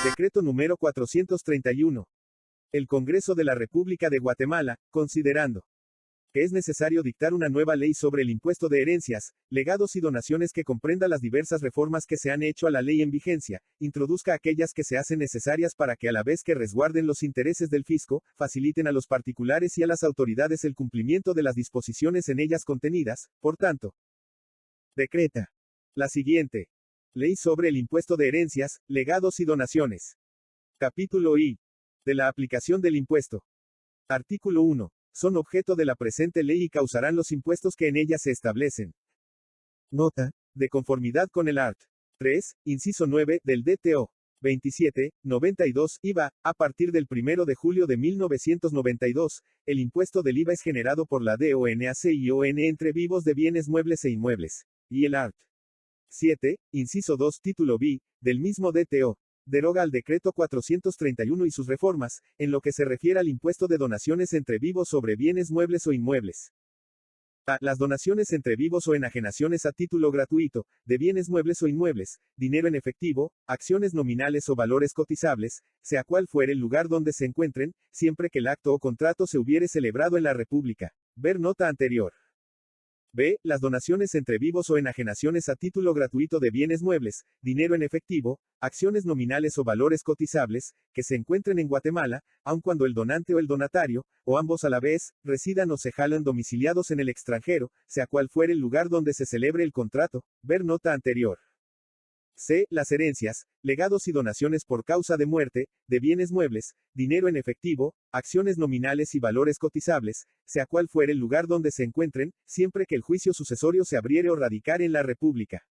Decreto número 431. El Congreso de la República de Guatemala, considerando que es necesario dictar una nueva ley sobre el impuesto de herencias, legados y donaciones que comprenda las diversas reformas que se han hecho a la ley en vigencia, introduzca aquellas que se hacen necesarias para que a la vez que resguarden los intereses del fisco, faciliten a los particulares y a las autoridades el cumplimiento de las disposiciones en ellas contenidas, por tanto, decreta la siguiente Ley sobre el impuesto de herencias, legados y donaciones. Capítulo I. De la aplicación del impuesto. Artículo 1. Son objeto de la presente ley y causarán los impuestos que en ella se establecen. Nota. De conformidad con el art. 3, inciso 9, del DTO. 27, 92, IVA, a partir del 1 de julio de 1992, el impuesto del IVA es generado por la DONAC y ON entre vivos de bienes muebles e inmuebles. Y el art. 7, inciso 2, título B, del mismo DTO. Deroga al decreto 431 y sus reformas, en lo que se refiere al impuesto de donaciones entre vivos sobre bienes muebles o inmuebles. A. Las donaciones entre vivos o enajenaciones a título gratuito, de bienes muebles o inmuebles, dinero en efectivo, acciones nominales o valores cotizables, sea cual fuere el lugar donde se encuentren, siempre que el acto o contrato se hubiere celebrado en la República. Ver nota anterior. B. Las donaciones entre vivos o enajenaciones a título gratuito de bienes muebles, dinero en efectivo, acciones nominales o valores cotizables, que se encuentren en Guatemala, aun cuando el donante o el donatario, o ambos a la vez, residan o se jalan domiciliados en el extranjero, sea cual fuere el lugar donde se celebre el contrato. Ver nota anterior. C. Las herencias, legados y donaciones por causa de muerte, de bienes muebles, dinero en efectivo, acciones nominales y valores cotizables, sea cual fuere el lugar donde se encuentren, siempre que el juicio sucesorio se abriere o radicare en la República.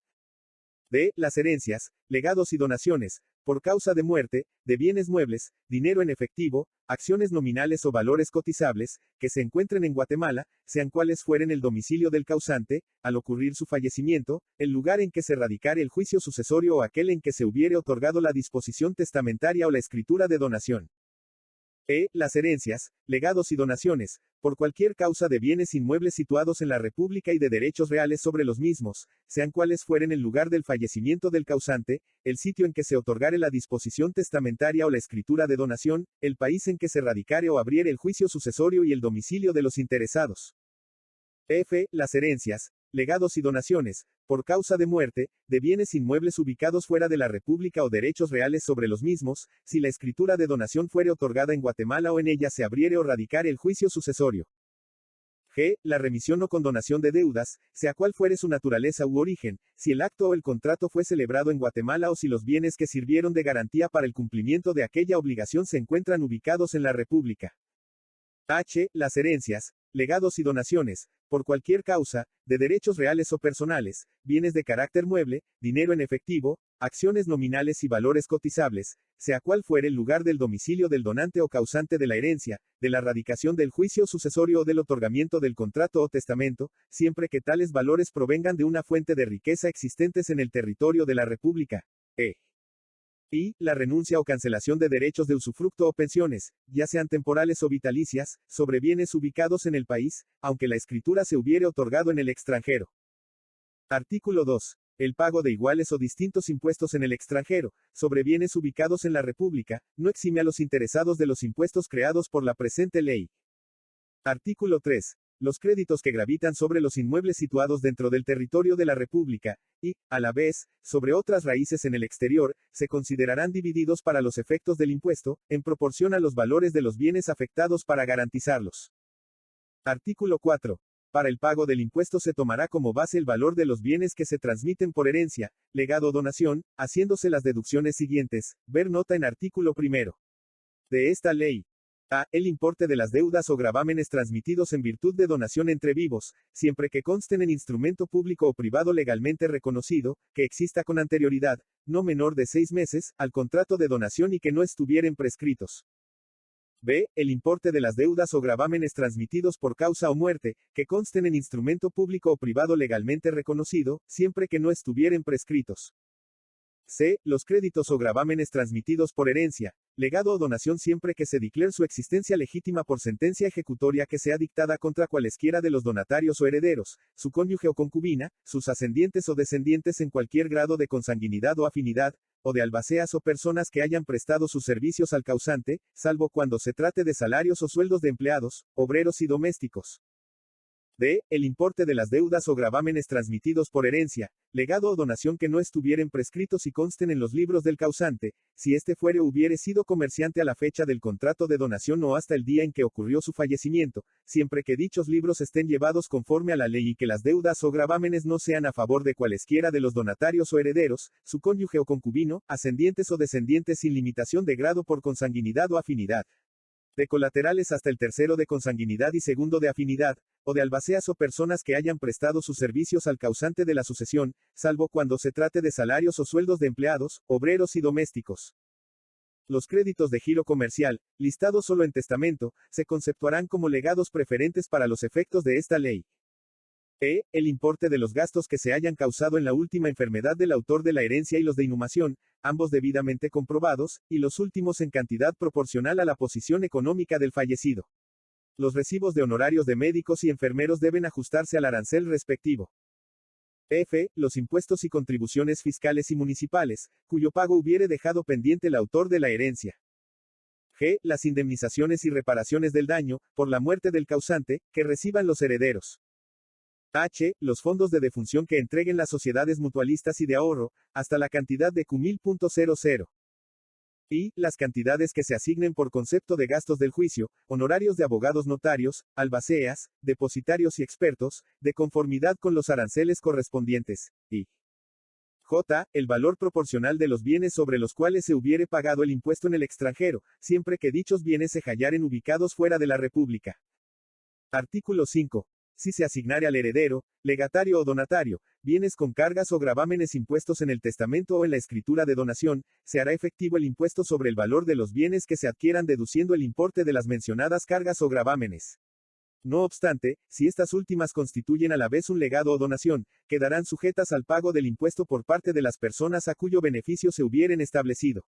D. Las herencias, legados y donaciones, por causa de muerte, de bienes muebles, dinero en efectivo, acciones nominales o valores cotizables, que se encuentren en Guatemala, sean cuales fueren el domicilio del causante, al ocurrir su fallecimiento, el lugar en que se radicare el juicio sucesorio o aquel en que se hubiere otorgado la disposición testamentaria o la escritura de donación. Las herencias, legados y donaciones, por cualquier causa de bienes inmuebles situados en la República y de derechos reales sobre los mismos, sean cuales fueren el lugar del fallecimiento del causante, el sitio en que se otorgare la disposición testamentaria o la escritura de donación, el país en que se radicare o abriere el juicio sucesorio y el domicilio de los interesados. F. Las herencias, legados y donaciones, por causa de muerte, de bienes inmuebles ubicados fuera de la República o derechos reales sobre los mismos, si la escritura de donación fuere otorgada en Guatemala o en ella se abriere o radicare el juicio sucesorio. G. La remisión o condonación de deudas, sea cual fuere su naturaleza u origen, si el acto o el contrato fue celebrado en Guatemala o si los bienes que sirvieron de garantía para el cumplimiento de aquella obligación se encuentran ubicados en la República. H. Las herencias, legados y donaciones, por cualquier causa, de derechos reales o personales, bienes de carácter mueble, dinero en efectivo, acciones nominales y valores cotizables, sea cual fuere el lugar del domicilio del donante o causante de la herencia, de la radicación del juicio sucesorio o del otorgamiento del contrato o testamento, siempre que tales valores provengan de una fuente de riqueza existentes en el territorio de la República. Y, la renuncia o cancelación de derechos de usufructo o pensiones, ya sean temporales o vitalicias, sobre bienes ubicados en el país, aunque la escritura se hubiere otorgado en el extranjero. Artículo 2. El pago de iguales o distintos impuestos en el extranjero, sobre bienes ubicados en la República, no exime a los interesados de los impuestos creados por la presente ley. Artículo 3. Los créditos que gravitan sobre los inmuebles situados dentro del territorio de la República, y, a la vez, sobre otras raíces en el exterior, se considerarán divididos para los efectos del impuesto, en proporción a los valores de los bienes afectados para garantizarlos. Artículo 4. Para el pago del impuesto se tomará como base el valor de los bienes que se transmiten por herencia, legado o donación, haciéndose las deducciones siguientes, ver nota en artículo 1. De esta ley. A. El importe de las deudas o gravámenes transmitidos en virtud de donación entre vivos, siempre que consten en instrumento público o privado legalmente reconocido, que exista con anterioridad, no menor de 6 meses, al contrato de donación y que no estuvieren prescritos. B. El importe de las deudas o gravámenes transmitidos por causa o muerte, que consten en instrumento público o privado legalmente reconocido, siempre que no estuvieren prescritos. C. Los créditos o gravámenes transmitidos por herencia, legado o donación siempre que se declare su existencia legítima por sentencia ejecutoria que sea dictada contra cualesquiera de los donatarios o herederos, su cónyuge o concubina, sus ascendientes o descendientes en cualquier grado de consanguinidad o afinidad, o de albaceas o personas que hayan prestado sus servicios al causante, salvo cuando se trate de salarios o sueldos de empleados, obreros y domésticos. D. El importe de las deudas o gravámenes transmitidos por herencia, legado o donación que no estuvieren prescritos y consten en los libros del causante, si éste fuere o hubiere sido comerciante a la fecha del contrato de donación o hasta el día en que ocurrió su fallecimiento, siempre que dichos libros estén llevados conforme a la ley y que las deudas o gravámenes no sean a favor de cualesquiera de los donatarios o herederos, su cónyuge o concubino, ascendientes o descendientes sin limitación de grado por consanguinidad o afinidad. De colaterales hasta el tercero de consanguinidad y segundo de afinidad, o de albaceas o personas que hayan prestado sus servicios al causante de la sucesión, salvo cuando se trate de salarios o sueldos de empleados, obreros y domésticos. Los créditos de giro comercial, listados solo en testamento, se conceptuarán como legados preferentes para los efectos de esta ley. E. El importe de los gastos que se hayan causado en la última enfermedad del autor de la herencia y los de inhumación, ambos debidamente comprobados, y los últimos en cantidad proporcional a la posición económica del fallecido. Los recibos de honorarios de médicos y enfermeros deben ajustarse al arancel respectivo. F. Los impuestos y contribuciones fiscales y municipales, cuyo pago hubiere dejado pendiente el autor de la herencia. G. Las indemnizaciones y reparaciones del daño, por la muerte del causante, que reciban los herederos. H. Los fondos de defunción que entreguen las sociedades mutualistas y de ahorro, hasta la cantidad de Q1000.00. Y. Las cantidades que se asignen por concepto de gastos del juicio, honorarios de abogados notarios, albaceas, depositarios y expertos, de conformidad con los aranceles correspondientes. Y. J. El valor proporcional de los bienes sobre los cuales se hubiere pagado el impuesto en el extranjero, siempre que dichos bienes se hallaren ubicados fuera de la República. Artículo 5. Si se asignare al heredero, legatario o donatario, bienes con cargas o gravámenes impuestos en el testamento o en la escritura de donación, se hará efectivo el impuesto sobre el valor de los bienes que se adquieran deduciendo el importe de las mencionadas cargas o gravámenes. No obstante, si estas últimas constituyen a la vez un legado o donación, quedarán sujetas al pago del impuesto por parte de las personas a cuyo beneficio se hubieren establecido.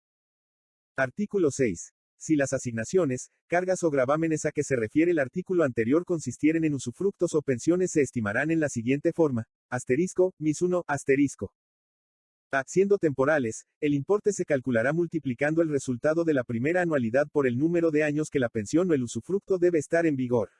Artículo 6. Si las asignaciones, cargas o gravámenes a que se refiere el artículo anterior consistieren en usufructos o pensiones se estimarán en la siguiente forma, mis 1, A. Siendo temporales, el importe se calculará multiplicando el resultado de la primera anualidad por el número de años que la pensión o el usufructo debe estar en vigor.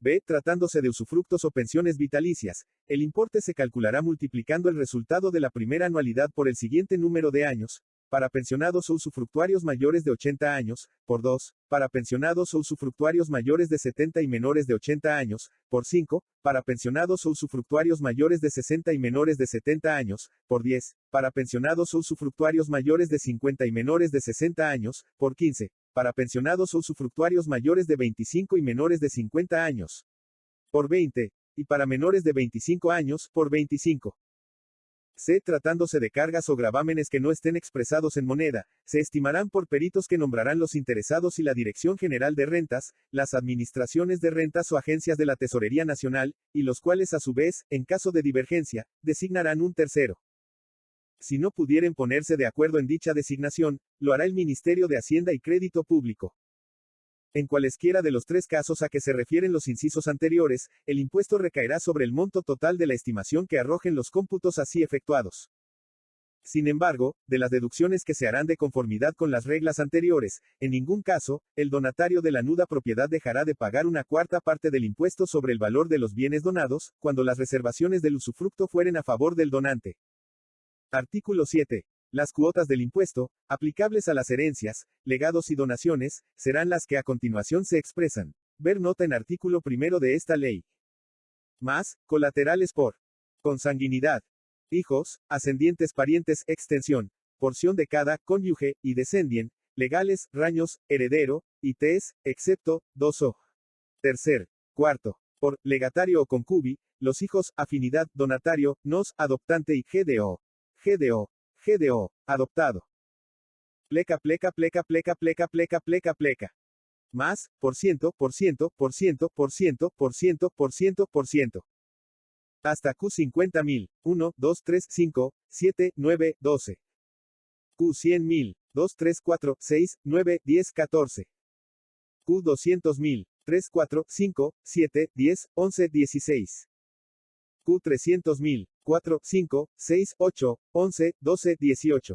B. Tratándose de usufructos o pensiones vitalicias, el importe se calculará multiplicando el resultado de la primera anualidad por el siguiente número de años, para pensionados o usufructuarios mayores de 80 años, por 2, para pensionados o usufructuarios mayores de 70 y menores de 80 años, por 5, para pensionados o usufructuarios mayores de 60 y menores de 70 años, por 10, para pensionados o usufructuarios mayores de 50 y menores de 60 años, por 15, para pensionados o usufructuarios mayores de 25 y menores de 50 años, por 20, y para menores de 25 años, por 25. C. Tratándose de cargas o gravámenes que no estén expresados en moneda, se estimarán por peritos que nombrarán los interesados y la Dirección General de Rentas, las administraciones de rentas o agencias de la Tesorería Nacional, y los cuales a su vez, en caso de divergencia, designarán un tercero. Si no pudieren ponerse de acuerdo en dicha designación, lo hará el Ministerio de Hacienda y Crédito Público. En cualesquiera de los tres casos a que se refieren los incisos anteriores, el impuesto recaerá sobre el monto total de la estimación que arrojen los cómputos así efectuados. Sin embargo, de las deducciones que se harán de conformidad con las reglas anteriores, en ningún caso, el donatario de la nuda propiedad dejará de pagar una cuarta parte del impuesto sobre el valor de los bienes donados, cuando las reservaciones del usufructo fueren a favor del donante. Artículo 7. Las cuotas del impuesto, aplicables a las herencias, legados y donaciones, serán las que a continuación se expresan. Ver nota en artículo 1 de esta ley. Más, colaterales por consanguinidad. Hijos, ascendientes parientes, extensión, porción de cada cónyuge, y descendien, legales, raños, heredero, y tes, excepto, doso. Tercer, cuarto. Por legatario o concubi, los hijos, afinidad, donatario, nos, adoptante y GDO. GDO, adoptado. Pleca. Más, por ciento. Hasta Q50.000, 1, 2, 3, 5, 7, 9, 12. Q100.000, 2, 3, 4, 6, 9, 10, 14. Q200.000, 3, 4, 5, 7, 10, 11, 16. Q300.000, 4, 5, 6, 8, 11, 12, 18.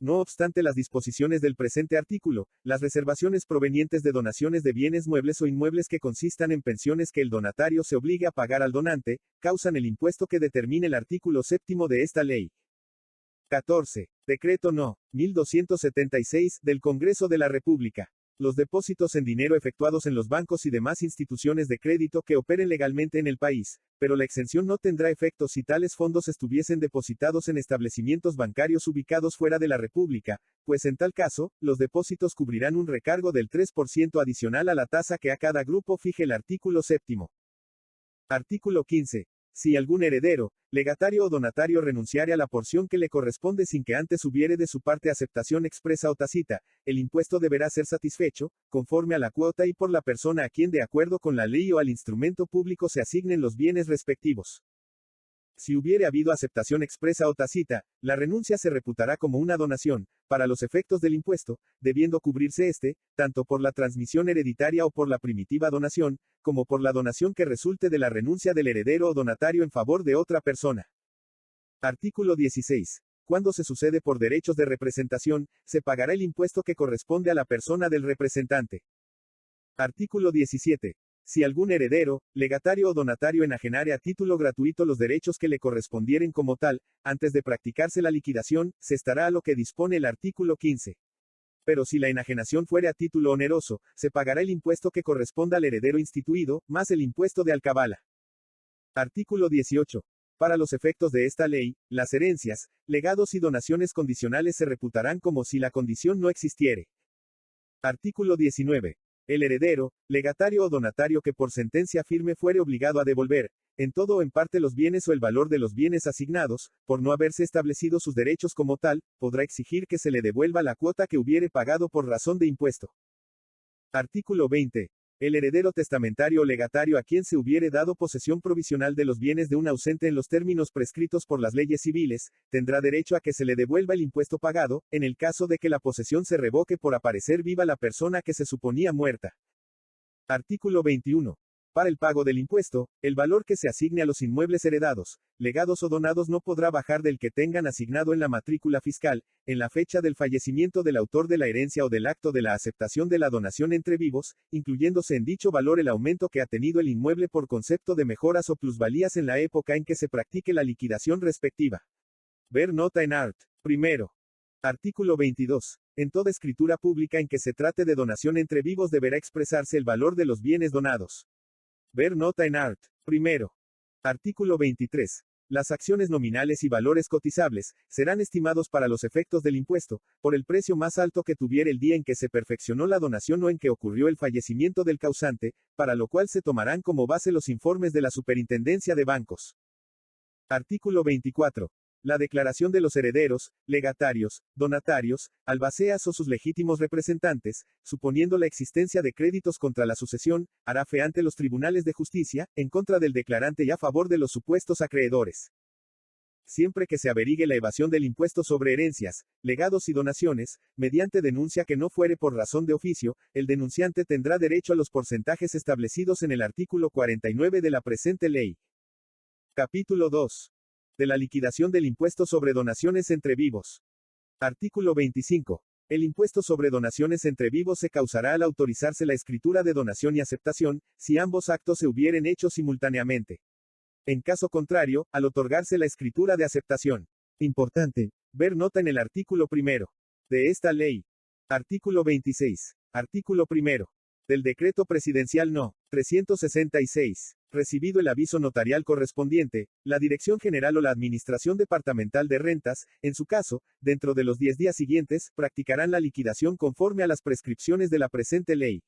No obstante las disposiciones del presente artículo, las reservaciones provenientes de donaciones de bienes muebles o inmuebles que consistan en pensiones que el donatario se obligue a pagar al donante, causan el impuesto que determine el artículo 7º de esta ley. 14. Decreto No. 1276, del Congreso de la República. Los depósitos en dinero efectuados en los bancos y demás instituciones de crédito que operen legalmente en el país, pero la exención no tendrá efecto si tales fondos estuviesen depositados en establecimientos bancarios ubicados fuera de la República, pues en tal caso, los depósitos cubrirán un recargo del 3% adicional a la tasa que a cada grupo fije el artículo 7º. Artículo 15. Si algún heredero, legatario o donatario renunciare a la porción que le corresponde sin que antes hubiere de su parte aceptación expresa o tácita, el impuesto deberá ser satisfecho, conforme a la cuota y por la persona a quien de acuerdo con la ley o al instrumento público se asignen los bienes respectivos. Si hubiere habido aceptación expresa o tácita, la renuncia se reputará como una donación, para los efectos del impuesto, debiendo cubrirse tanto por la transmisión hereditaria o por la primitiva donación, como por la donación que resulte de la renuncia del heredero o donatario en favor de otra persona. Artículo 16. Cuando se sucede por derechos de representación, se pagará el impuesto que corresponde a la persona del representante. Artículo 17. Si algún heredero, legatario o donatario enajenare a título gratuito los derechos que le correspondieren como tal, antes de practicarse la liquidación, se estará a lo que dispone el artículo 15. Pero si la enajenación fuere a título oneroso, se pagará el impuesto que corresponda al heredero instituido, más el impuesto de alcabala. Artículo 18. Para los efectos de esta ley, las herencias, legados y donaciones condicionales se reputarán como si la condición no existiere. Artículo 19. El heredero, legatario o donatario que por sentencia firme fuere obligado a devolver, en todo o en parte los bienes o el valor de los bienes asignados, por no haberse establecido sus derechos como tal, podrá exigir que se le devuelva la cuota que hubiere pagado por razón de impuesto. Artículo 20. El heredero testamentario o legatario a quien se hubiere dado posesión provisional de los bienes de un ausente en los términos prescritos por las leyes civiles, tendrá derecho a que se le devuelva el impuesto pagado, en el caso de que la posesión se revoque por aparecer viva la persona que se suponía muerta. Artículo 21. Para el pago del impuesto, el valor que se asigne a los inmuebles heredados, legados o donados no podrá bajar del que tengan asignado en la matrícula fiscal, en la fecha del fallecimiento del autor de la herencia o del acto de la aceptación de la donación entre vivos, incluyéndose en dicho valor el aumento que ha tenido el inmueble por concepto de mejoras o plusvalías en la época en que se practique la liquidación respectiva. Ver nota en art. Primero. Artículo 22. En toda escritura pública en que se trate de donación entre vivos deberá expresarse el valor de los bienes donados. Ver nota en art. Primero. Artículo 23. Las acciones nominales y valores cotizables serán estimados para los efectos del impuesto, por el precio más alto que tuviera el día en que se perfeccionó la donación o en que ocurrió el fallecimiento del causante, para lo cual se tomarán como base los informes de la Superintendencia de Bancos. Artículo 24. La declaración de los herederos, legatarios, donatarios, albaceas o sus legítimos representantes, suponiendo la existencia de créditos contra la sucesión, hará fe ante los tribunales de justicia, en contra del declarante y a favor de los supuestos acreedores. Siempre que se averigue la evasión del impuesto sobre herencias, legados y donaciones, mediante denuncia que no fuere por razón de oficio, el denunciante tendrá derecho a los porcentajes establecidos en el artículo 49 de la presente ley. Capítulo 2. De la liquidación del impuesto sobre donaciones entre vivos. Artículo 25. El impuesto sobre donaciones entre vivos se causará al autorizarse la escritura de donación y aceptación, si ambos actos se hubieren hecho simultáneamente. En caso contrario, al otorgarse la escritura de aceptación. Importante. Ver nota en el artículo 1 de esta ley. Artículo 26. Artículo 1. Del Decreto Presidencial No. 366. Recibido el aviso notarial correspondiente, la Dirección General o la Administración Departamental de Rentas, en su caso, dentro de los 10 días siguientes, practicarán la liquidación conforme a las prescripciones de la presente ley.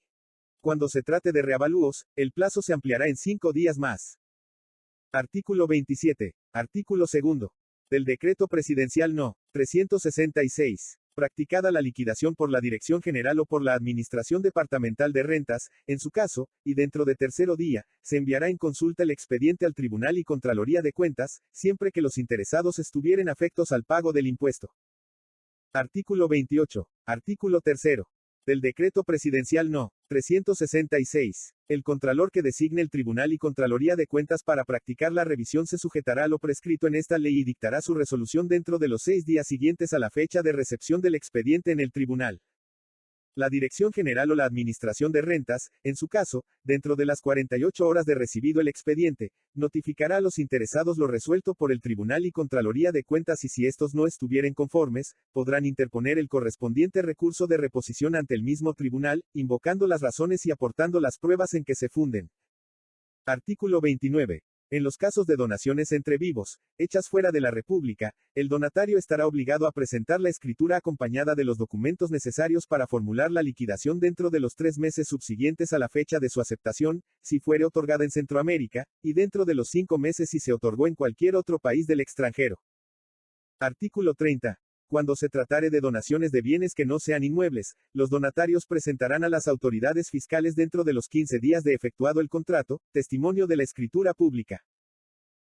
Cuando se trate de reavalúos, el plazo se ampliará en 5 días más. Artículo 27. Artículo 2. Del Decreto Presidencial No. 366. Practicada la liquidación por la Dirección General o por la Administración Departamental de Rentas, en su caso, y dentro de tercero día, se enviará en consulta el expediente al Tribunal y Contraloría de Cuentas, siempre que los interesados estuvieren afectos al pago del impuesto. Artículo 28. Artículo 3. Del Decreto Presidencial No. 366. El contralor que designe el Tribunal y Contraloría de Cuentas para practicar la revisión se sujetará a lo prescrito en esta ley y dictará su resolución dentro de los 6 días siguientes a la fecha de recepción del expediente en el tribunal. La Dirección General o la Administración de Rentas, en su caso, dentro de las 48 horas de recibido el expediente, notificará a los interesados lo resuelto por el Tribunal y Contraloría de Cuentas y si estos no estuvieren conformes, podrán interponer el correspondiente recurso de reposición ante el mismo tribunal, invocando las razones y aportando las pruebas en que se funden. Artículo 29. En los casos de donaciones entre vivos, hechas fuera de la República, el donatario estará obligado a presentar la escritura acompañada de los documentos necesarios para formular la liquidación dentro de los 3 meses subsiguientes a la fecha de su aceptación, si fuere otorgada en Centroamérica, y dentro de los 5 meses si se otorgó en cualquier otro país del extranjero. Artículo 30. Cuando se tratare de donaciones de bienes que no sean inmuebles, los donatarios presentarán a las autoridades fiscales dentro de los 15 días de efectuado el contrato, testimonio de la escritura pública.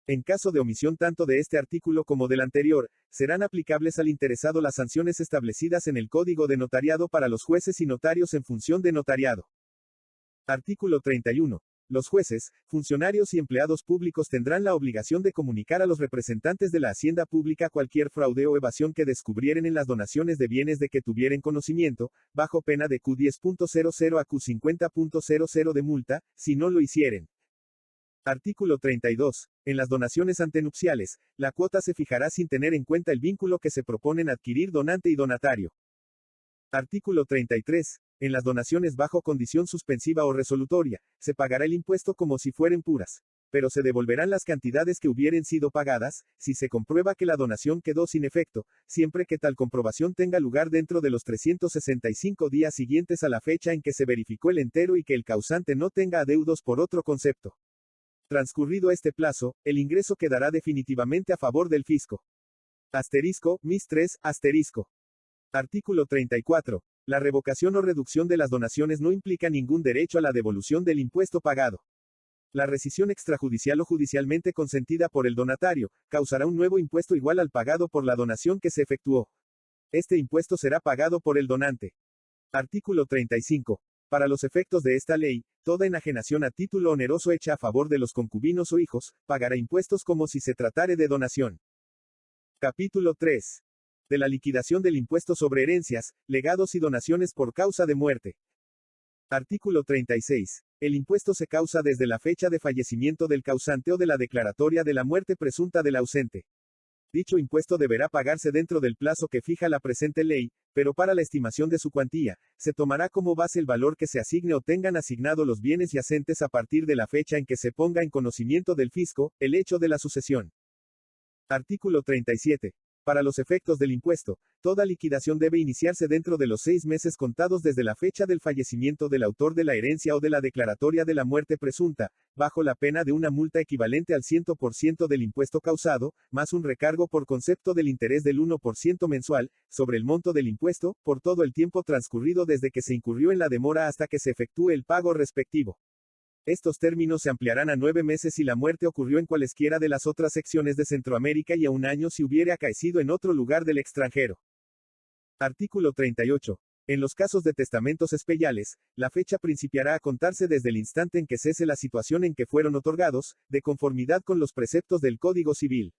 En caso de omisión tanto de este artículo como del anterior, serán aplicables al interesado las sanciones establecidas en el Código de Notariado para los jueces y notarios en función de notariado. Artículo 31. Los jueces, funcionarios y empleados públicos tendrán la obligación de comunicar a los representantes de la Hacienda Pública cualquier fraude o evasión que descubrieren en las donaciones de bienes de que tuvieren conocimiento, bajo pena de Q10.00 a Q50.00 de multa, si no lo hicieren. Artículo 32. En las donaciones antenupciales, la cuota se fijará sin tener en cuenta el vínculo que se proponen adquirir donante y donatario. Artículo 33. En las donaciones bajo condición suspensiva o resolutoria, se pagará el impuesto como si fueren puras, pero se devolverán las cantidades que hubieren sido pagadas, si se comprueba que la donación quedó sin efecto, siempre que tal comprobación tenga lugar dentro de los 365 días siguientes a la fecha en que se verificó el entero y que el causante no tenga adeudos por otro concepto. Transcurrido este plazo, el ingreso quedará definitivamente a favor del fisco. Asterisco, mis 3, asterisco. Artículo 34. La revocación o reducción de las donaciones no implica ningún derecho a la devolución del impuesto pagado. La rescisión extrajudicial o judicialmente consentida por el donatario, causará un nuevo impuesto igual al pagado por la donación que se efectuó. Este impuesto será pagado por el donante. Artículo 35. Para los efectos de esta ley, toda enajenación a título oneroso hecha a favor de los concubinos o hijos, pagará impuestos como si se tratare de donación. Capítulo 3. De la liquidación del impuesto sobre herencias, legados y donaciones por causa de muerte. Artículo 36. El impuesto se causa desde la fecha de fallecimiento del causante o de la declaratoria de la muerte presunta del ausente. Dicho impuesto deberá pagarse dentro del plazo que fija la presente ley, pero para la estimación de su cuantía, se tomará como base el valor que se asigne o tengan asignado los bienes yacentes a partir de la fecha en que se ponga en conocimiento del fisco, el hecho de la sucesión. Artículo 37. Para los efectos del impuesto, toda liquidación debe iniciarse dentro de los 6 meses contados desde la fecha del fallecimiento del autor de la herencia o de la declaratoria de la muerte presunta, bajo la pena de una multa equivalente al 100% del impuesto causado, más un recargo por concepto del interés del 1% mensual, sobre el monto del impuesto, por todo el tiempo transcurrido desde que se incurrió en la demora hasta que se efectúe el pago respectivo. Estos términos se ampliarán a 9 meses si la muerte ocurrió en cualesquiera de las otras secciones de Centroamérica y a 1 año si hubiere acaecido en otro lugar del extranjero. Artículo 38. En los casos de testamentos especiales, la fecha principiará a contarse desde el instante en que cese la situación en que fueron otorgados, de conformidad con los preceptos del Código Civil.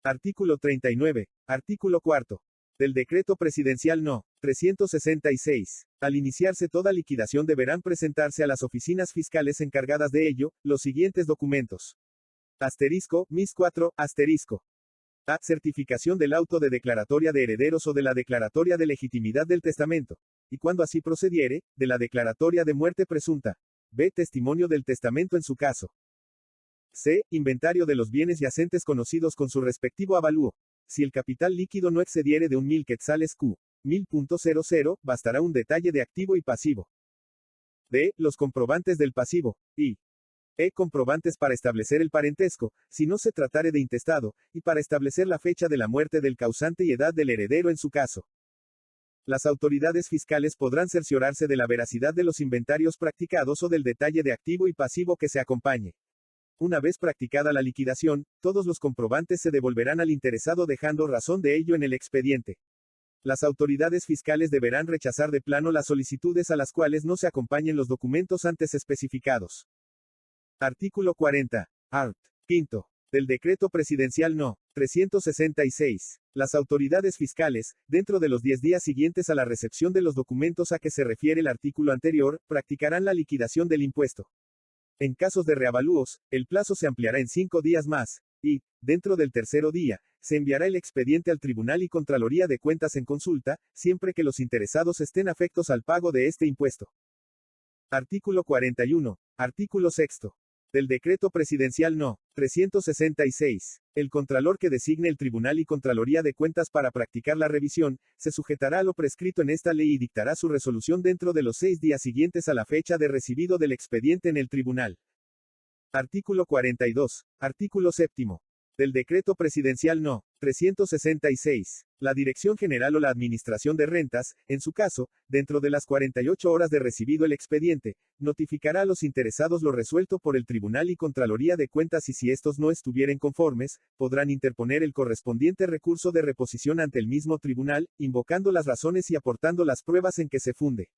Artículo 39. Artículo 4. Del Decreto Presidencial No. 366. Al iniciarse toda liquidación deberán presentarse a las oficinas fiscales encargadas de ello, los siguientes documentos. Asterisco, mis 4, asterisco. A. Certificación del auto de declaratoria de herederos o de la declaratoria de legitimidad del testamento. Y cuando así procediere, de la declaratoria de muerte presunta. B. Testimonio del testamento en su caso. C. Inventario de los bienes yacentes conocidos con su respectivo avalúo. Si el capital líquido no excediere de 1.000 quetzales Q. 1000.00, bastará un detalle de activo y pasivo. D. Los comprobantes del pasivo. Y comprobantes para establecer el parentesco, si no se tratare de intestado, y para establecer la fecha de la muerte del causante y edad del heredero en su caso. Las autoridades fiscales podrán cerciorarse de la veracidad de los inventarios practicados o del detalle de activo y pasivo que se acompañe. Una vez practicada la liquidación, todos los comprobantes se devolverán al interesado dejando razón de ello en el expediente. Las autoridades fiscales deberán rechazar de plano las solicitudes a las cuales no se acompañen los documentos antes especificados. Artículo 40. Art. Quinto. Del Decreto Presidencial No. 366. Las autoridades fiscales, dentro de los 10 días siguientes a la recepción de los documentos a que se refiere el artículo anterior, practicarán la liquidación del impuesto. En casos de reavalúos, el plazo se ampliará en 5 días más, y, dentro del tercero día, se enviará el expediente al Tribunal y Contraloría de Cuentas en consulta, siempre que los interesados estén afectos al pago de este impuesto. Artículo 41. Artículo 6. Del Decreto Presidencial No. 366. El contralor que designe el Tribunal y Contraloría de Cuentas para practicar la revisión, se sujetará a lo prescrito en esta ley y dictará su resolución dentro de los 6 días siguientes a la fecha de recibido del expediente en el tribunal. Artículo 42. Artículo 7. Del Decreto Presidencial No. 366. La Dirección General o la Administración de Rentas, en su caso, dentro de las 48 horas de recibido el expediente, notificará a los interesados lo resuelto por el Tribunal y Contraloría de Cuentas y si estos no estuvieren conformes, podrán interponer el correspondiente recurso de reposición ante el mismo tribunal, invocando las razones y aportando las pruebas en que se funde.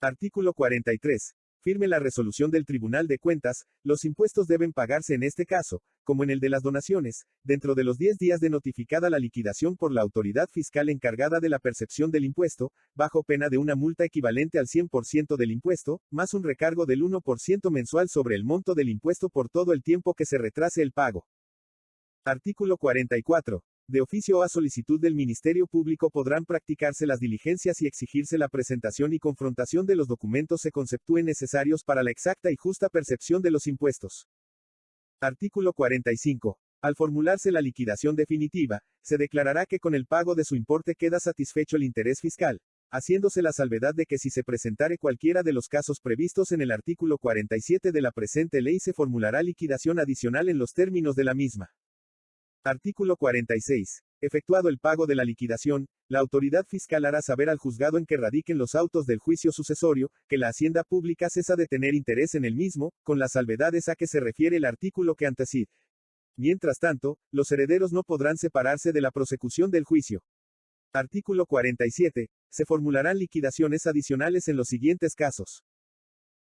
Artículo 43. Firme la resolución del Tribunal de Cuentas, los impuestos deben pagarse en este caso, como en el de las donaciones, dentro de los 10 días de notificada la liquidación por la autoridad fiscal encargada de la percepción del impuesto, bajo pena de una multa equivalente al 100% del impuesto, más un recargo del 1% mensual sobre el monto del impuesto por todo el tiempo que se retrase el pago. Artículo 44. De oficio o a solicitud del Ministerio Público podrán practicarse las diligencias y exigirse la presentación y confrontación de los documentos se conceptúen necesarios para la exacta y justa percepción de los impuestos. Artículo 45. Al formularse la liquidación definitiva, se declarará que con el pago de su importe queda satisfecho el interés fiscal, haciéndose la salvedad de que si se presentare cualquiera de los casos previstos en el artículo 47 de la presente ley se formulará liquidación adicional en los términos de la misma. Artículo 46. Efectuado el pago de la liquidación, la autoridad fiscal hará saber al juzgado en que radiquen los autos del juicio sucesorio, que la hacienda pública cesa de tener interés en el mismo, con las salvedades a que se refiere el artículo que antecede. Mientras tanto, los herederos no podrán separarse de la prosecución del juicio. Artículo 47. Se formularán liquidaciones adicionales en los siguientes casos.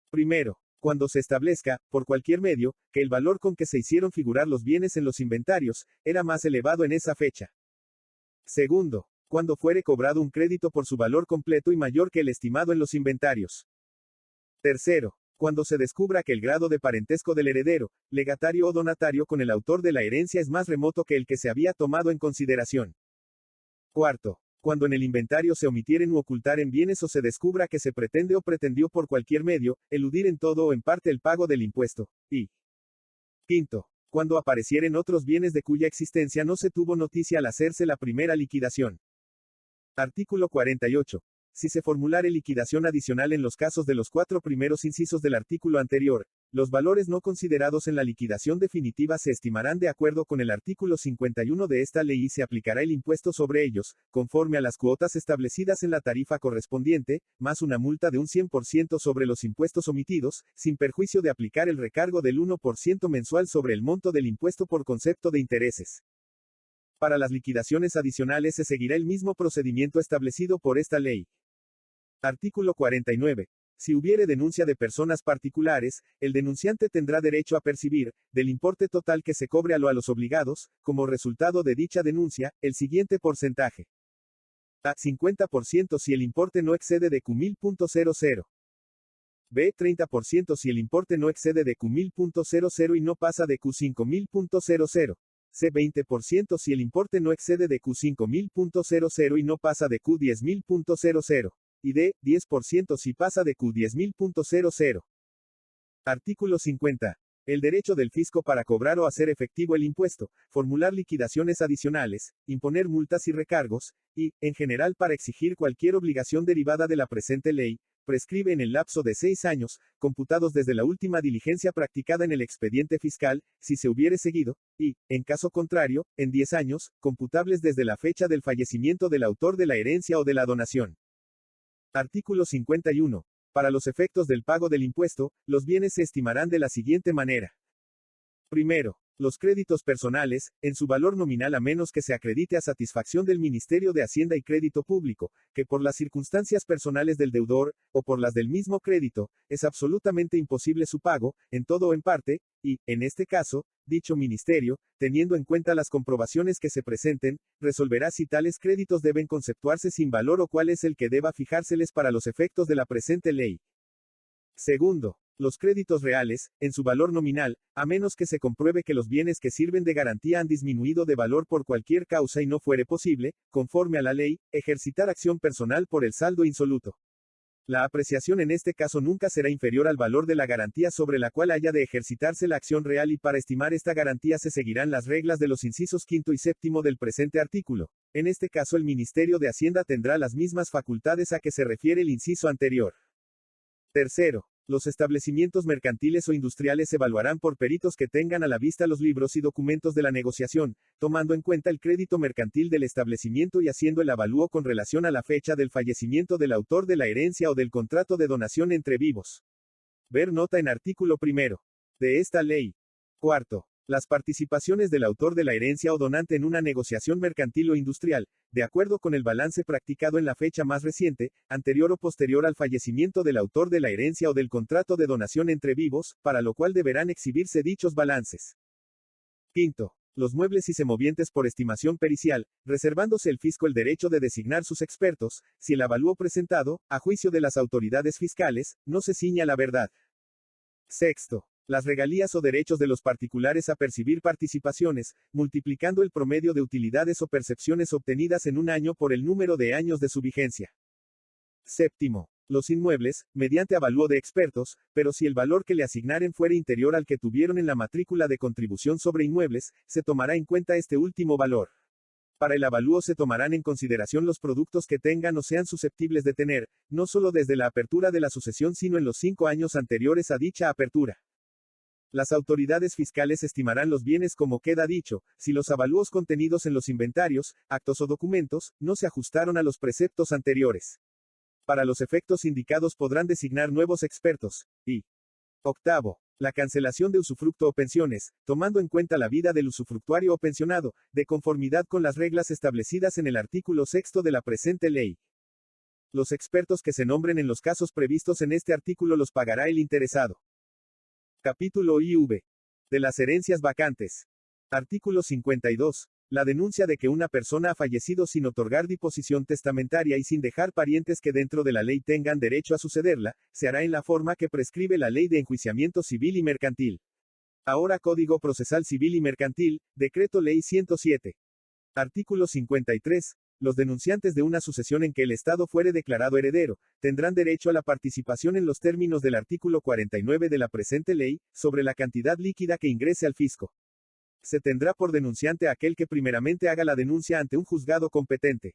Primero, cuando se establezca, por cualquier medio, que el valor con que se hicieron figurar los bienes en los inventarios, era más elevado en esa fecha. Segundo, cuando fuere cobrado un crédito por su valor completo y mayor que el estimado en los inventarios. Tercero, cuando se descubra que el grado de parentesco del heredero, legatario o donatario con el autor de la herencia es más remoto que el que se había tomado en consideración. Cuarto, cuando en el inventario se omitieren u ocultaren bienes o se descubra que se pretende o pretendió por cualquier medio, eludir en todo o en parte el pago del impuesto. Y quinto, cuando aparecieren otros bienes de cuya existencia no se tuvo noticia al hacerse la primera liquidación. Artículo 48. Si se formulare liquidación adicional en los casos de los 4 primeros incisos del artículo anterior, los valores no considerados en la liquidación definitiva se estimarán de acuerdo con el artículo 51 de esta ley y se aplicará el impuesto sobre ellos, conforme a las cuotas establecidas en la tarifa correspondiente, más una multa de un 100% sobre los impuestos omitidos, sin perjuicio de aplicar el recargo del 1% mensual sobre el monto del impuesto por concepto de intereses. Para las liquidaciones adicionales se seguirá el mismo procedimiento establecido por esta ley. Artículo 49. Si hubiere denuncia de personas particulares, el denunciante tendrá derecho a percibir, del importe total que se cobre a los obligados, como resultado de dicha denuncia, el siguiente porcentaje. A. 50% si el importe no excede de Q1000.00. B. 30% si el importe no excede de Q1000.00 y no pasa de Q5000.00. C. 20% si el importe no excede de Q5000.00 y no pasa de Q10000.00. Y D. 10% si pasa de Q10000.00. Artículo 50. El derecho del fisco para cobrar o hacer efectivo el impuesto, formular liquidaciones adicionales, imponer multas y recargos, y, en general para exigir cualquier obligación derivada de la presente ley, prescribe en el lapso de 6 años, computados desde la última diligencia practicada en el expediente fiscal, si se hubiere seguido, y, en caso contrario, en 10 años, computables desde la fecha del fallecimiento del autor de la herencia o de la donación. Artículo 51. Para los efectos del pago del impuesto, los bienes se estimarán de la siguiente manera. Primero, Los créditos personales, en su valor nominal a menos que se acredite a satisfacción del Ministerio de Hacienda y Crédito Público, que por las circunstancias personales del deudor, o por las del mismo crédito, es absolutamente imposible su pago, en todo o en parte, y, en este caso, dicho ministerio, teniendo en cuenta las comprobaciones que se presenten, resolverá si tales créditos deben conceptuarse sin valor o cuál es el que deba fijárseles para los efectos de la presente ley. Segundo, los créditos reales, en su valor nominal, a menos que se compruebe que los bienes que sirven de garantía han disminuido de valor por cualquier causa y no fuere posible, conforme a la ley, ejercitar acción personal por el saldo insoluto. La apreciación en este caso nunca será inferior al valor de la garantía sobre la cual haya de ejercitarse la acción real y para estimar esta garantía se seguirán las reglas de los incisos quinto y séptimo del presente artículo. En este caso el Ministerio de Hacienda tendrá las mismas facultades a que se refiere el inciso anterior. Tercero, los establecimientos mercantiles o industriales se evaluarán por peritos que tengan a la vista los libros y documentos de la negociación, tomando en cuenta el crédito mercantil del establecimiento y haciendo el avalúo con relación a la fecha del fallecimiento del autor de la herencia o del contrato de donación entre vivos. Ver nota en artículo primero de esta ley. Cuarto, las participaciones del autor de la herencia o donante en una negociación mercantil o industrial, de acuerdo con el balance practicado en la fecha más reciente, anterior o posterior al fallecimiento del autor de la herencia o del contrato de donación entre vivos, para lo cual deberán exhibirse dichos balances. Quinto, los muebles y semovientes por estimación pericial, reservándose el fisco el derecho de designar sus expertos, si el avalúo presentado, a juicio de las autoridades fiscales, no se ciña a la verdad. Sexto, las regalías o derechos de los particulares a percibir participaciones, multiplicando el promedio de utilidades o percepciones obtenidas en un año por el número de años de su vigencia. Séptimo, los inmuebles, mediante avalúo de expertos, pero si el valor que le asignaren fuere inferior al que tuvieron en la matrícula de contribución sobre inmuebles, se tomará en cuenta este último valor. Para el avalúo se tomarán en consideración los productos que tengan o sean susceptibles de tener, no solo desde la apertura de la sucesión sino en los 5 años anteriores a dicha apertura. Las autoridades fiscales estimarán los bienes como queda dicho, si los avalúos contenidos en los inventarios, actos o documentos, no se ajustaron a los preceptos anteriores. Para los efectos indicados podrán designar nuevos expertos. Y octavo, la cancelación de usufructo o pensiones, tomando en cuenta la vida del usufructuario o pensionado, de conformidad con las reglas establecidas en el artículo 6 de la presente ley. Los expertos que se nombren en los casos previstos en este artículo los pagará el interesado. Capítulo IV. De las herencias vacantes. Artículo 52. La denuncia de que una persona ha fallecido sin otorgar disposición testamentaria y sin dejar parientes que dentro de la ley tengan derecho a sucederla, se hará en la forma que prescribe la Ley de Enjuiciamiento Civil y Mercantil. Ahora Código Procesal Civil y Mercantil, Decreto Ley 107. Artículo 53. Los denunciantes de una sucesión en que el Estado fuere declarado heredero, tendrán derecho a la participación en los términos del artículo 49 de la presente ley, sobre la cantidad líquida que ingrese al fisco. Se tendrá por denunciante a aquel que primeramente haga la denuncia ante un juzgado competente.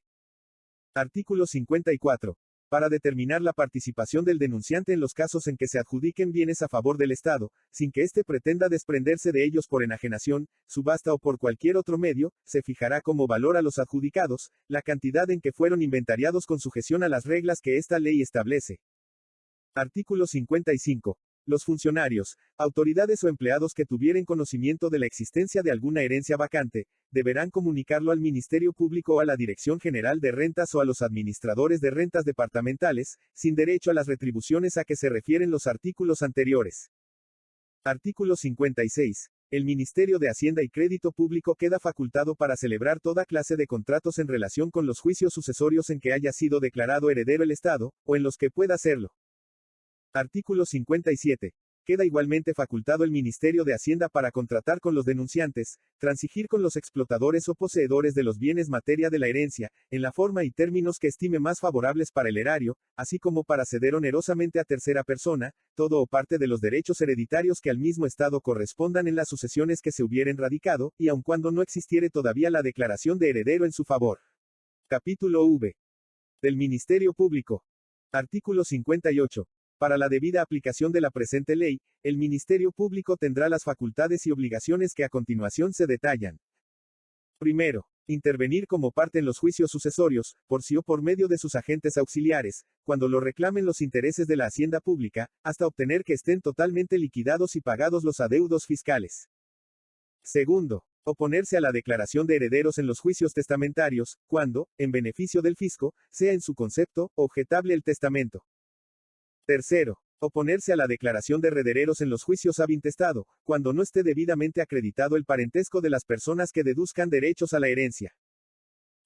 Artículo 54. Para determinar la participación del denunciante en los casos en que se adjudiquen bienes a favor del Estado, sin que éste pretenda desprenderse de ellos por enajenación, subasta o por cualquier otro medio, se fijará como valor a los adjudicados, la cantidad en que fueron inventariados con sujeción a las reglas que esta ley establece. Artículo 55. Los funcionarios, autoridades o empleados que tuvieren conocimiento de la existencia de alguna herencia vacante, deberán comunicarlo al Ministerio Público o a la Dirección General de Rentas o a los administradores de rentas departamentales, sin derecho a las retribuciones a que se refieren los artículos anteriores. Artículo 56. El Ministerio de Hacienda y Crédito Público queda facultado para celebrar toda clase de contratos en relación con los juicios sucesorios en que haya sido declarado heredero el Estado, o en los que pueda hacerlo. Artículo 57. Queda igualmente facultado el Ministerio de Hacienda para contratar con los denunciantes, transigir con los explotadores o poseedores de los bienes materia de la herencia, en la forma y términos que estime más favorables para el erario, así como para ceder onerosamente a tercera persona, todo o parte de los derechos hereditarios que al mismo Estado correspondan en las sucesiones que se hubieren radicado, y aun cuando no existiere todavía la declaración de heredero en su favor. Capítulo V. Del Ministerio Público. Artículo 58. Para la debida aplicación de la presente ley, el Ministerio Público tendrá las facultades y obligaciones que a continuación se detallan. Primero, intervenir como parte en los juicios sucesorios, por sí o por medio de sus agentes auxiliares, cuando lo reclamen los intereses de la hacienda pública, hasta obtener que estén totalmente liquidados y pagados los adeudos fiscales. Segundo, oponerse a la declaración de herederos en los juicios testamentarios, cuando, en beneficio del fisco, sea en su concepto, objetable el testamento. Tercero, oponerse a la declaración de herederos en los juicios ab intestado, cuando no esté debidamente acreditado el parentesco de las personas que deduzcan derechos a la herencia.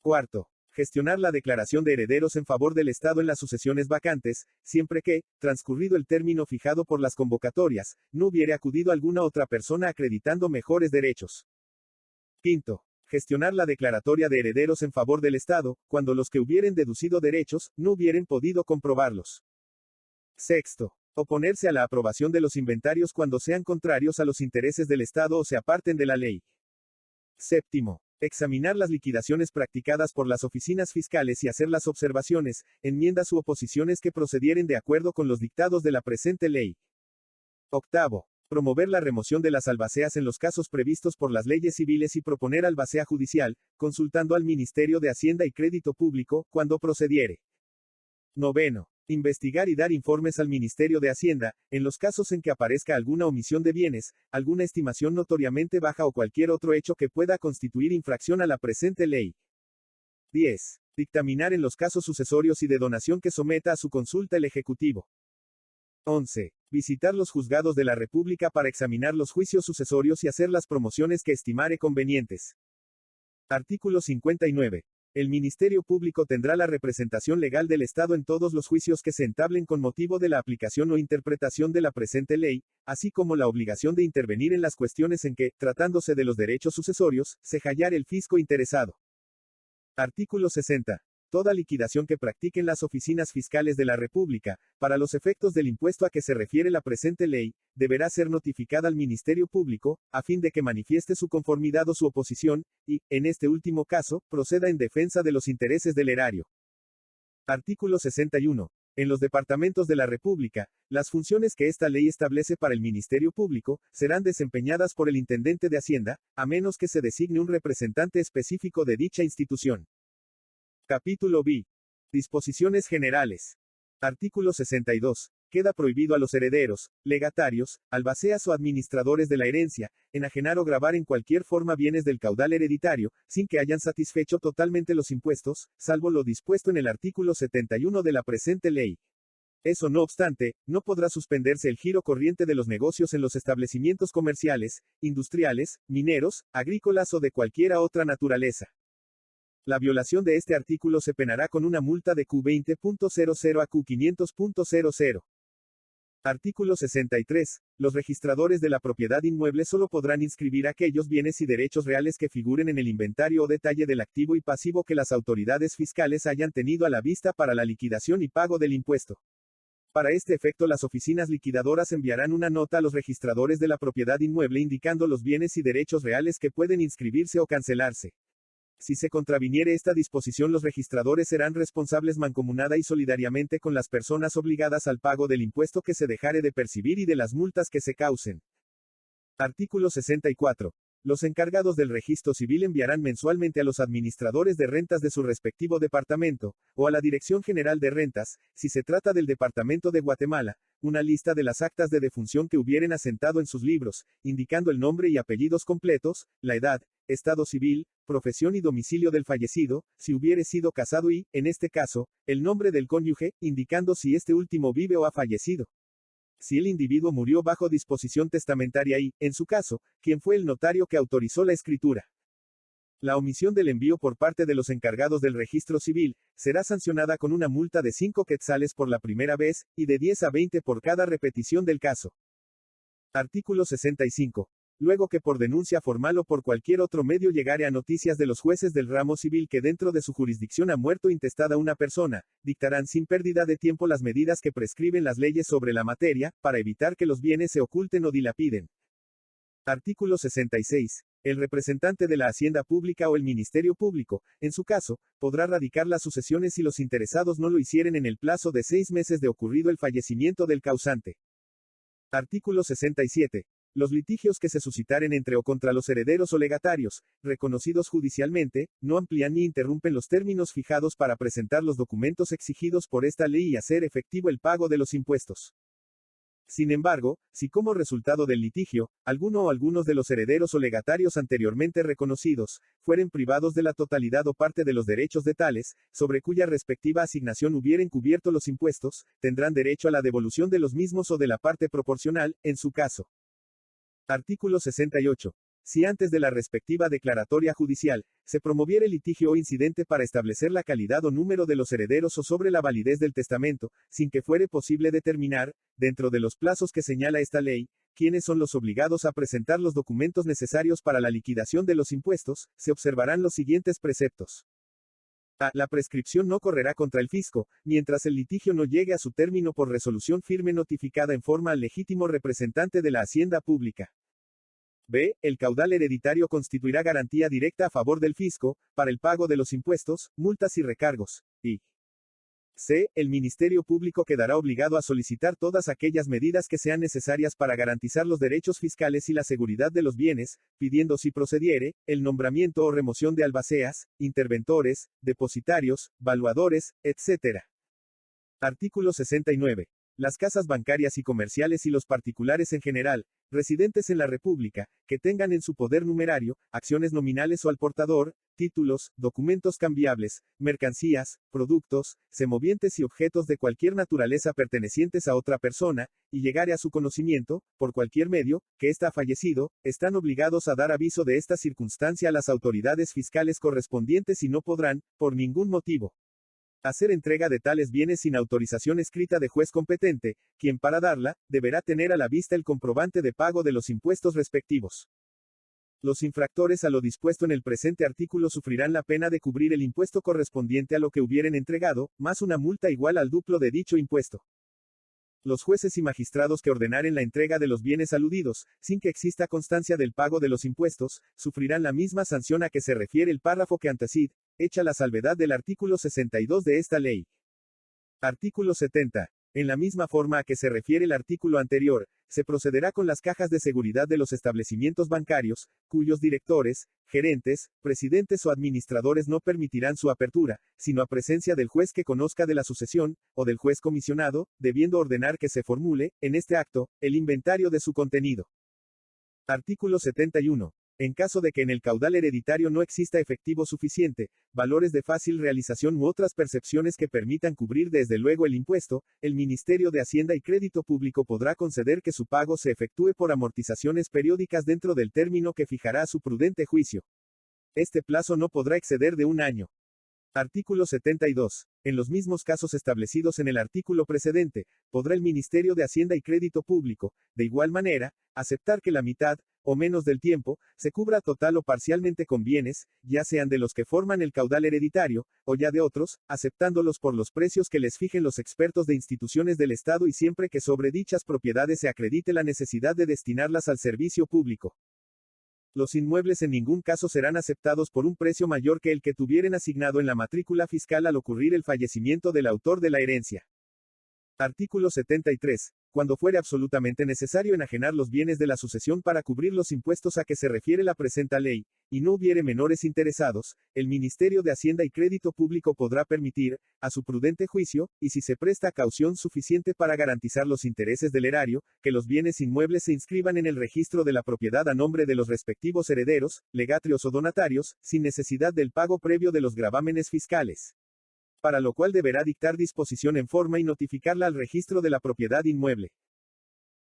Cuarto, gestionar la declaración de herederos en favor del Estado en las sucesiones vacantes, siempre que, transcurrido el término fijado por las convocatorias, no hubiere acudido alguna otra persona acreditando mejores derechos. Quinto, gestionar la declaratoria de herederos en favor del Estado, cuando los que hubieren deducido derechos, no hubieren podido comprobarlos. Sexto, oponerse a la aprobación de los inventarios cuando sean contrarios a los intereses del Estado o se aparten de la ley. Séptimo, examinar las liquidaciones practicadas por las oficinas fiscales y hacer las observaciones, enmiendas u oposiciones que procedieren de acuerdo con los dictados de la presente ley. Octavo, promover la remoción de las albaceas en los casos previstos por las leyes civiles y proponer albacea judicial, consultando al Ministerio de Hacienda y Crédito Público, cuando procediere. Noveno, investigar y dar informes al Ministerio de Hacienda, en los casos en que aparezca alguna omisión de bienes, alguna estimación notoriamente baja o cualquier otro hecho que pueda constituir infracción a la presente ley. 10. Dictaminar en los casos sucesorios y de donación que someta a su consulta el Ejecutivo. 11. Visitar los juzgados de la República para examinar los juicios sucesorios y hacer las promociones que estimare convenientes. Artículo 59. El Ministerio Público tendrá la representación legal del Estado en todos los juicios que se entablen con motivo de la aplicación o interpretación de la presente ley, así como la obligación de intervenir en las cuestiones en que, tratándose de los derechos sucesorios, se hallar el fisco interesado. Artículo 60. Toda liquidación que practiquen las oficinas fiscales de la República, para los efectos del impuesto a que se refiere la presente ley, deberá ser notificada al Ministerio Público, a fin de que manifieste su conformidad o su oposición, y, en este último caso, proceda en defensa de los intereses del erario. Artículo 61. En los departamentos de la República, las funciones que esta ley establece para el Ministerio Público, serán desempeñadas por el Intendente de Hacienda, a menos que se designe un representante específico de dicha institución. Capítulo B. Disposiciones generales. Artículo 62. Queda prohibido a los herederos, legatarios, albaceas o administradores de la herencia, enajenar o gravar en cualquier forma bienes del caudal hereditario, sin que hayan satisfecho totalmente los impuestos, salvo lo dispuesto en el artículo 71 de la presente ley. Eso no obstante, no podrá suspenderse el giro corriente de los negocios en los establecimientos comerciales, industriales, mineros, agrícolas o de cualquiera otra naturaleza. La violación de este artículo se penará con una multa de Q20.00 a Q500.00. Artículo 63. Los registradores de la propiedad inmueble solo podrán inscribir aquellos bienes y derechos reales que figuren en el inventario o detalle del activo y pasivo que las autoridades fiscales hayan tenido a la vista para la liquidación y pago del impuesto. Para este efecto, las oficinas liquidadoras enviarán una nota a los registradores de la propiedad inmueble indicando los bienes y derechos reales que pueden inscribirse o cancelarse. Si se contraviniere esta disposición, los registradores serán responsables mancomunada y solidariamente con las personas obligadas al pago del impuesto que se dejare de percibir y de las multas que se causen. Artículo 64. Los encargados del registro civil enviarán mensualmente a los administradores de rentas de su respectivo departamento, o a la Dirección General de Rentas, si se trata del Departamento de Guatemala, una lista de las actas de defunción que hubieren asentado en sus libros, indicando el nombre y apellidos completos, la edad, estado civil, profesión y domicilio del fallecido, si hubiere sido casado y, en este caso, el nombre del cónyuge, indicando si este último vive o ha fallecido. Si el individuo murió bajo disposición testamentaria y, en su caso, quien fue el notario que autorizó la escritura. La omisión del envío por parte de los encargados del registro civil, será sancionada con una multa de 5 quetzales por la primera vez, y de 10 a 20 por cada repetición del caso. Artículo 65. Luego que por denuncia formal o por cualquier otro medio llegare a noticias de los jueces del ramo civil que dentro de su jurisdicción ha muerto intestada una persona, dictarán sin pérdida de tiempo las medidas que prescriben las leyes sobre la materia, para evitar que los bienes se oculten o dilapiden. Artículo 66. El representante de la Hacienda Pública o el Ministerio Público, en su caso, podrá radicar las sucesiones si los interesados no lo hicieren en el plazo de 6 meses de ocurrido el fallecimiento del causante. Artículo 67. Los litigios que se suscitaren entre o contra los herederos o legatarios, reconocidos judicialmente, no amplían ni interrumpen los términos fijados para presentar los documentos exigidos por esta ley y hacer efectivo el pago de los impuestos. Sin embargo, si como resultado del litigio, alguno o algunos de los herederos o legatarios anteriormente reconocidos, fueren privados de la totalidad o parte de los derechos de tales, sobre cuya respectiva asignación hubieren cubierto los impuestos, tendrán derecho a la devolución de los mismos o de la parte proporcional, en su caso. Artículo 68. Si antes de la respectiva declaratoria judicial, se promoviere litigio o incidente para establecer la calidad o número de los herederos o sobre la validez del testamento, sin que fuere posible determinar, dentro de los plazos que señala esta ley, quiénes son los obligados a presentar los documentos necesarios para la liquidación de los impuestos, se observarán los siguientes preceptos. A. La prescripción no correrá contra el fisco, mientras el litigio no llegue a su término por resolución firme notificada en forma al legítimo representante de la hacienda pública. B. El caudal hereditario constituirá garantía directa a favor del fisco, para el pago de los impuestos, multas y recargos. Y C. El Ministerio Público quedará obligado a solicitar todas aquellas medidas que sean necesarias para garantizar los derechos fiscales y la seguridad de los bienes, pidiendo si procediere, el nombramiento o remoción de albaceas, interventores, depositarios, valuadores, etc. Artículo 69. Las casas bancarias y comerciales y los particulares en general, residentes en la República, que tengan en su poder numerario, acciones nominales o al portador, títulos, documentos cambiables, mercancías, productos, semovientes y objetos de cualquier naturaleza pertenecientes a otra persona, y llegare a su conocimiento, por cualquier medio, que ésta ha fallecido, están obligados a dar aviso de esta circunstancia a las autoridades fiscales correspondientes y no podrán, por ningún motivo, hacer entrega de tales bienes sin autorización escrita de juez competente, quien para darla, deberá tener a la vista el comprobante de pago de los impuestos respectivos. Los infractores a lo dispuesto en el presente artículo sufrirán la pena de cubrir el impuesto correspondiente a lo que hubieren entregado, más una multa igual al duplo de dicho impuesto. Los jueces y magistrados que ordenaren la entrega de los bienes aludidos, sin que exista constancia del pago de los impuestos, sufrirán la misma sanción a que se refiere el párrafo que antecede, hecha la salvedad del artículo 62 de esta ley. Artículo 70. En la misma forma a que se refiere el artículo anterior, se procederá con las cajas de seguridad de los establecimientos bancarios, cuyos directores, gerentes, presidentes o administradores no permitirán su apertura, sino a presencia del juez que conozca de la sucesión, o del juez comisionado, debiendo ordenar que se formule, en este acto, el inventario de su contenido. Artículo 71. En caso de que en el caudal hereditario no exista efectivo suficiente, valores de fácil realización u otras percepciones que permitan cubrir desde luego el impuesto, el Ministerio de Hacienda y Crédito Público podrá conceder que su pago se efectúe por amortizaciones periódicas dentro del término que fijará a su prudente juicio. Este plazo no podrá exceder de un año. Artículo 72. En los mismos casos establecidos en el artículo precedente, podrá el Ministerio de Hacienda y Crédito Público, de igual manera, aceptar que la mitad, o menos del tiempo, se cubra total o parcialmente con bienes, ya sean de los que forman el caudal hereditario, o ya de otros, aceptándolos por los precios que les fijen los expertos de instituciones del Estado y siempre que sobre dichas propiedades se acredite la necesidad de destinarlas al servicio público. Los inmuebles en ningún caso serán aceptados por un precio mayor que el que tuvieren asignado en la matrícula fiscal al ocurrir el fallecimiento del autor de la herencia. Artículo 73. Cuando fuere absolutamente necesario enajenar los bienes de la sucesión para cubrir los impuestos a que se refiere la presenta ley, y no hubiere menores interesados, el Ministerio de Hacienda y Crédito Público podrá permitir, a su prudente juicio, y si se presta caución suficiente para garantizar los intereses del erario, que los bienes inmuebles se inscriban en el registro de la propiedad a nombre de los respectivos herederos, legatrios o donatarios, sin necesidad del pago previo de los gravámenes fiscales. Para lo cual deberá dictar disposición en forma y notificarla al registro de la propiedad inmueble.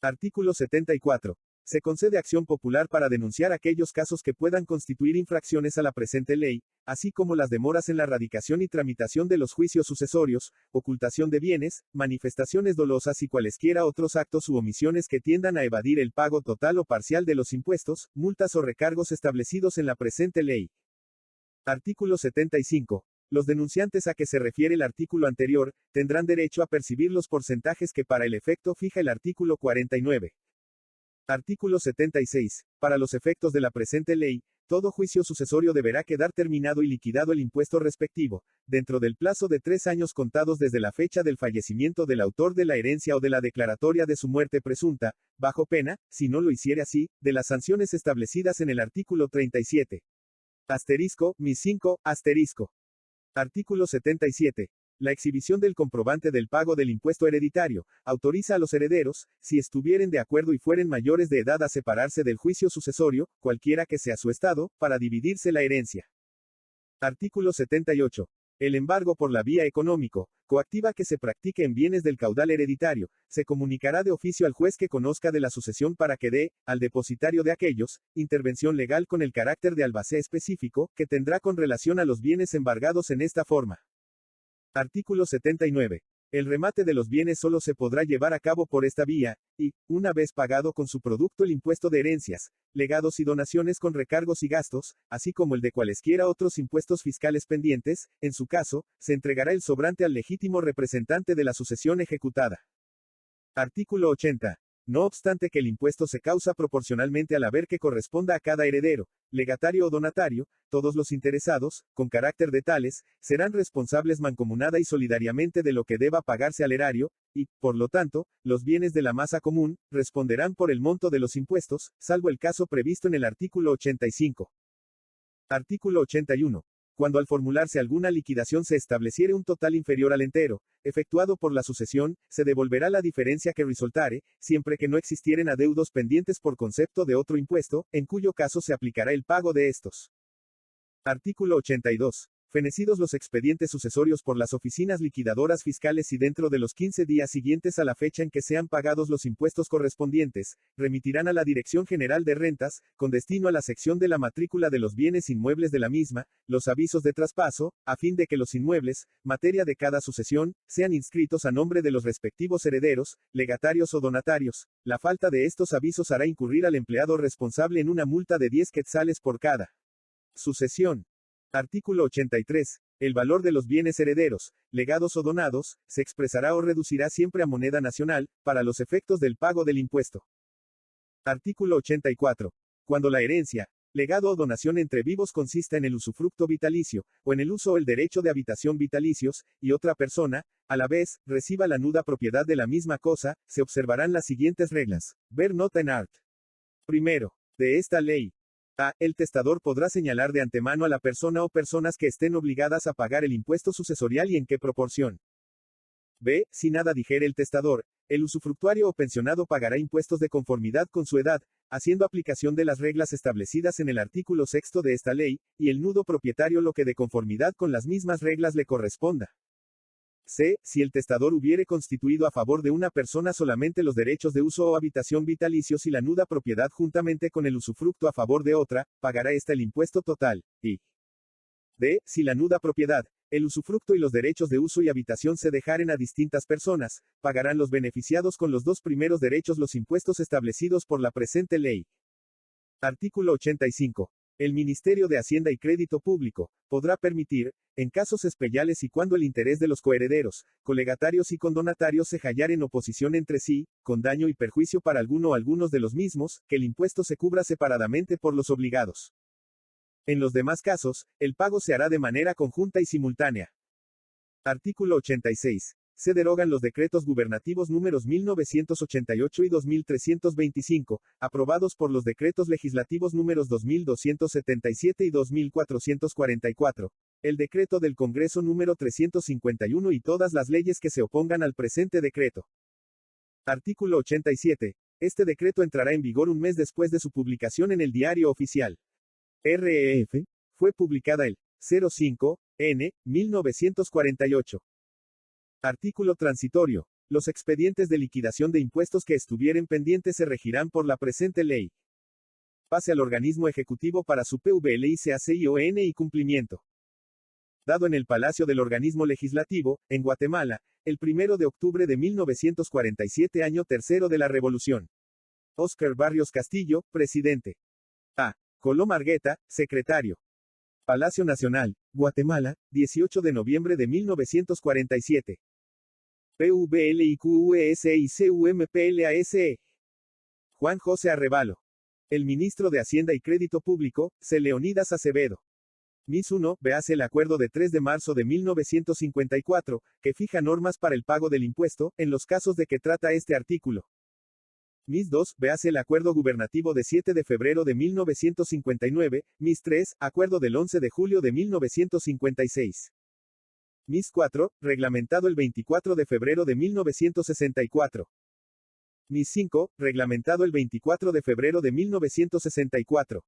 Artículo 74. Se concede acción popular para denunciar aquellos casos que puedan constituir infracciones a la presente ley, así como las demoras en la radicación y tramitación de los juicios sucesorios, ocultación de bienes, manifestaciones dolosas y cualesquiera otros actos u omisiones que tiendan a evadir el pago total o parcial de los impuestos, multas o recargos establecidos en la presente ley. Artículo 75. Los denunciantes a que se refiere el artículo anterior, tendrán derecho a percibir los porcentajes que para el efecto fija el artículo 49. Artículo 76. Para los efectos de la presente ley, todo juicio sucesorio deberá quedar terminado y liquidado el impuesto respectivo, dentro del plazo de 3 años contados desde la fecha del fallecimiento del autor de la herencia o de la declaratoria de su muerte presunta, bajo pena, si no lo hiciere así, de las sanciones establecidas en el artículo 37. Asterisco, mis 5, asterisco. Artículo 77. La exhibición del comprobante del pago del impuesto hereditario autoriza a los herederos, si estuvieren de acuerdo y fueren mayores de edad, a separarse del juicio sucesorio, cualquiera que sea su estado, para dividirse la herencia. Artículo 78. El embargo por la vía económico, coactiva que se practique en bienes del caudal hereditario, se comunicará de oficio al juez que conozca de la sucesión para que dé, al depositario de aquellos, intervención legal con el carácter de albacea específico, que tendrá con relación a los bienes embargados en esta forma. Artículo 79. El remate de los bienes solo se podrá llevar a cabo por esta vía, y, una vez pagado con su producto el impuesto de herencias, legados y donaciones con recargos y gastos, así como el de cualesquiera otros impuestos fiscales pendientes, en su caso, se entregará el sobrante al legítimo representante de la sucesión ejecutada. Artículo 80. No obstante que el impuesto se causa proporcionalmente al haber que corresponda a cada heredero, legatario o donatario, todos los interesados, con carácter de tales, serán responsables mancomunada y solidariamente de lo que deba pagarse al erario, y, por lo tanto, los bienes de la masa común, responderán por el monto de los impuestos, salvo el caso previsto en el artículo 85. Artículo 81. Cuando al formularse alguna liquidación se estableciere un total inferior al entero, efectuado por la sucesión, se devolverá la diferencia que resultare, siempre que no existieren adeudos pendientes por concepto de otro impuesto, en cuyo caso se aplicará el pago de estos. Artículo 82. Fenecidos los expedientes sucesorios por las oficinas liquidadoras fiscales y dentro de los 15 días siguientes a la fecha en que sean pagados los impuestos correspondientes, remitirán a la Dirección General de Rentas, con destino a la sección de la matrícula de los bienes inmuebles de la misma, los avisos de traspaso, a fin de que los inmuebles, materia de cada sucesión, sean inscritos a nombre de los respectivos herederos, legatarios o donatarios. La falta de estos avisos hará incurrir al empleado responsable en una multa de 10 quetzales por cada sucesión. Artículo 83. El valor de los bienes herederos, legados o donados, se expresará o reducirá siempre a moneda nacional, para los efectos del pago del impuesto. Artículo 84. Cuando la herencia, legado o donación entre vivos consista en el usufructo vitalicio, o en el uso o el derecho de habitación vitalicios, y otra persona, a la vez, reciba la nuda propiedad de la misma cosa, se observarán las siguientes reglas. Ver nota en art. Primero. De esta ley. A. El testador podrá señalar de antemano a la persona o personas que estén obligadas a pagar el impuesto sucesorial y en qué proporción. B. Si nada dijere el testador, el usufructuario o pensionado pagará impuestos de conformidad con su edad, haciendo aplicación de las reglas establecidas en el artículo 6 de esta ley, y el nudo propietario lo que de conformidad con las mismas reglas le corresponda. C. Si el testador hubiere constituido a favor de una persona solamente los derechos de uso o habitación vitalicios y la nuda propiedad juntamente con el usufructo a favor de otra, pagará ésta el impuesto total, y D. Si la nuda propiedad, el usufructo y los derechos de uso y habitación se dejaren a distintas personas, pagarán los beneficiados con los dos primeros derechos los impuestos establecidos por la presente ley. Artículo 85. El Ministerio de Hacienda y Crédito Público podrá permitir, en casos especiales y cuando el interés de los coherederos, colegatarios y condonatarios se hallar en oposición entre sí, con daño y perjuicio para alguno o algunos de los mismos, que el impuesto se cubra separadamente por los obligados. En los demás casos, el pago se hará de manera conjunta y simultánea. Artículo 86. Se derogan los decretos gubernativos números 1988 y 2325, aprobados por los decretos legislativos números 2277 y 2444, el decreto del Congreso número 351 y todas las leyes que se opongan al presente decreto. Artículo 87. Este decreto entrará en vigor un mes después de su publicación en el Diario Oficial. REF. Fue publicada el 05-N. 1948. Artículo transitorio. Los expedientes de liquidación de impuestos que estuvieren pendientes se regirán por la presente ley. Pase al organismo ejecutivo para su PVLICACION y cumplimiento. Dado en el Palacio del Organismo Legislativo, en Guatemala, el 1 de octubre de 1947, año tercero de la Revolución. Óscar Barrios Castillo, presidente. A. Colom Argueta, secretario. Palacio Nacional, Guatemala, 18 de noviembre de 1947. PVLIQUESICUMPLASE. Juan José Arrevalo. El ministro de Hacienda y Crédito Público, C. Leonidas Acevedo. MIS 1. Véase el acuerdo de 3 de marzo de 1954, que fija normas para el pago del impuesto, en los casos de que trata este artículo. MIS 2. Véase el acuerdo gubernativo de 7 de febrero de 1959, MIS 3. Acuerdo del 11 de julio de 1956. MIS 4, reglamentado el 24 de febrero de 1964. MIS 5, reglamentado el 24 de febrero de 1964.